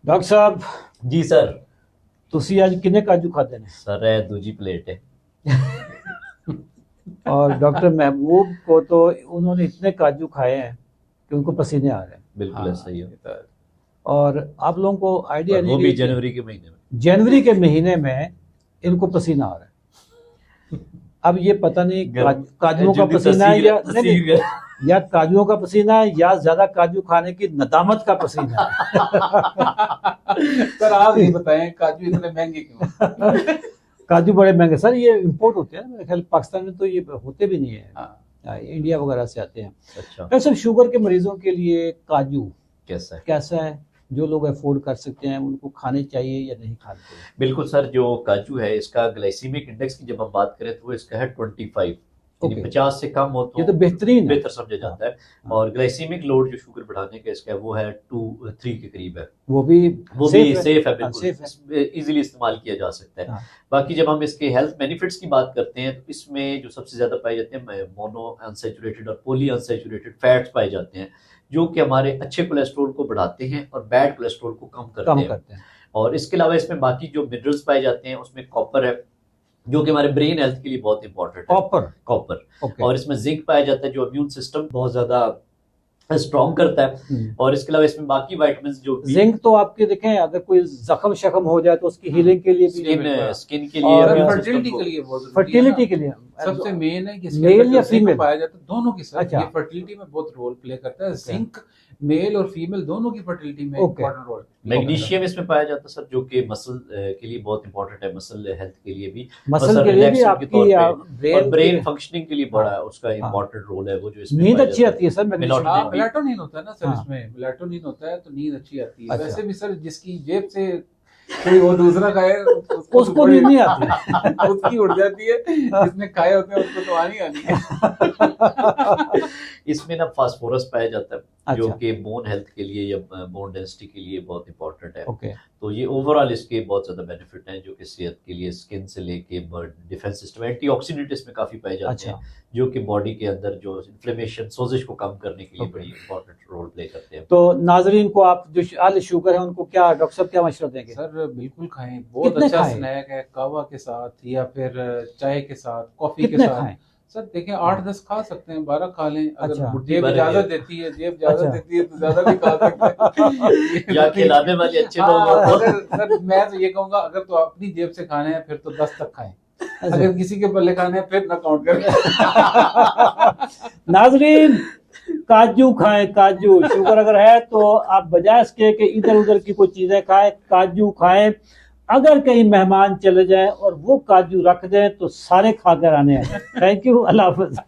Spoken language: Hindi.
डॉक्टर साहब जी सर। तुसी आज किन्ने काजू खाते ने? सर है दूजी प्लेट है। और डॉक्टर महबूब को तो उन्होंने इतने काजू खाए हैं कि उनको पसीने आ रहे हैं। बिल्कुल ऐसा ही है। और आप लोगों को आइडिया और वो नहीं भी कि जनवरी के महीने में। जनवरी के महीने में इनको पसीना आ रहा है। अब ये पता नहीं काजुओं का पसीना है या नहीं, या काजुओं का पसीना है या ज्यादा काजू खाने की नदामत का पसीना है। सर आप ये बताएं काजू इतने महंगे क्यों? काजू बड़े महंगे सर, ये इंपोर्ट होते हैं मेरे ख्याल पाकिस्तान में तो ये होते भी नहीं है। इंडिया वगैरह से आते हैं। अच्छा सर शुगर के मरीजों के लिए काजू कैसा है? जो लोग अफोर्ड कर सकते हैं उनको खाने चाहिए या नहीं खाने चाहिए? बिल्कुल सर, जो काजू है इसका ग्लाइसीमिक इंडेक्स की जब हम बात करें तो वो इसका है 25, यानी 50 से कम हो तो ये तो बेहतर समझा जाता है। और ग्लाइसीमिक लोड जो शुगर बढ़ाने का इसका है वो है 2-3 के करीब है। वो भी सेफ है, बिल्कुल इजीली इस्तेमाल किया जा सकता है। बाकी जब हम इसके हेल्थ बेनिफिट्स की बात करते हैं तो इसमें जो सबसे ज्यादा पाए जाते हैं मोनो अनसैचुरेटेड और पॉली अनसैचुरेटेड फैट्स पाए जाते हैं, जो कि हमारे अच्छे कोलेस्ट्रॉल को बढ़ाते हैं और बैड कोलेस्ट्रॉल को कम करते हैं। और इसके अलावा इसमें बाकी जो मिनरल्स पाए जाते हैं उसमें कॉपर है, जो कि हमारे ब्रेन हेल्थ के लिए बहुत इंपॉर्टेंट है। कॉपर और इसमें जिंक पाया जाता है जो इम्यून सिस्टम बहुत ज्यादा स्ट्रॉन्ग करता है। और इसके अलावा इसमें बाकी विटामिन जो जिंक तो आपके देखें, अगर कोई जख्म शख्म हो जाए तो उसकी हीलिंग के लिए भी, स्किन के लिए, फर्टिलिटी के लिए सबसे मेन है कि मेल या फीमेल पाया जाता है, दोनों की सर अच्छा। ये फर्टिलिटी में बहुत रोल प्ले करता है। जिंक मेल और फीमेल दोनों की फर्टिलिटी में इंपॉर्टेंट रोल। मैग्नीशियम इसमें पाया जाता है सर, जो कि मसल के लिए बहुत इंपॉर्टेंट है, मसल हेल्थ के लिए भी, मसल के लिए भी, आपकी और ब्रेन फंक्शनिंग के लिए बड़ा उसका इंपॉर्टेंट रोल है। वो जो इसमें नींद अच्छी आती है सर, मेलाटोनिन होता है ना सर, इसमें मेलाटोनिन होता है तो नींद अच्छी आती है। वैसे भी सर जिसकी जेब से कोई वो दूसरा खाए उसको नींद नहीं आती, उसकी उड़ जाती है। जिसने खाए होते हैं उसको तो आनी है। इसमें ना फास्फोरस पाया जाता है, जो कि बोन हेल्थ के लिए या बोन डेंसिटी के लिए बहुत इंपॉर्टेंट है। तो ये ओवरऑल इसके बहुत ज्यादा बेनिफिट हैं, जो कि सेहत के लिए, स्किन से लेके डिफेंस सिस्टम, एंटीऑक्सीडेंट इसमें काफी पाए जाते हैं, जो कि बॉडी के अंदर जो इन्फ्लेमेशन, सोजिश को कम करने के लिए बड़ी इंपॉर्टेंट रोल प्ले करते हैं। तो नाजरीन को आप जो आल शुगर है उनको क्या डॉक्टर साहब क्या मशवरा देंगे? सर बिल्कुल खाएं, बहुत अच्छा स्नैक है, कहवा के साथ या फिर चाय के साथ, कॉफी के साथ। सर देखें 8-10 खा सकते हैं, 12 खा लें अगर जेब इजाजत देती है, तो ज्यादा भी खा सकते हैं। या खिलाने वाले अच्छे लोग। सर मैं तो ये कहूंगा अगर तो अपनी जेब से खाने हैं फिर तो 10 तक खाएं, अगर किसी के पल्ले खाने हैं फिर ना काउंट करें। नाजरीन काजू खाएं, काजू शुगर अगर है तो आप बजाय इसके कि इधर उधर की कोई चीजें खाएं, काजू खाएं। अगर कहीं मेहमान चले जाएं और वो काजू रख दें तो सारे खाकर आने हैं। थैंक यू, अल्लाह हाफ़िज़।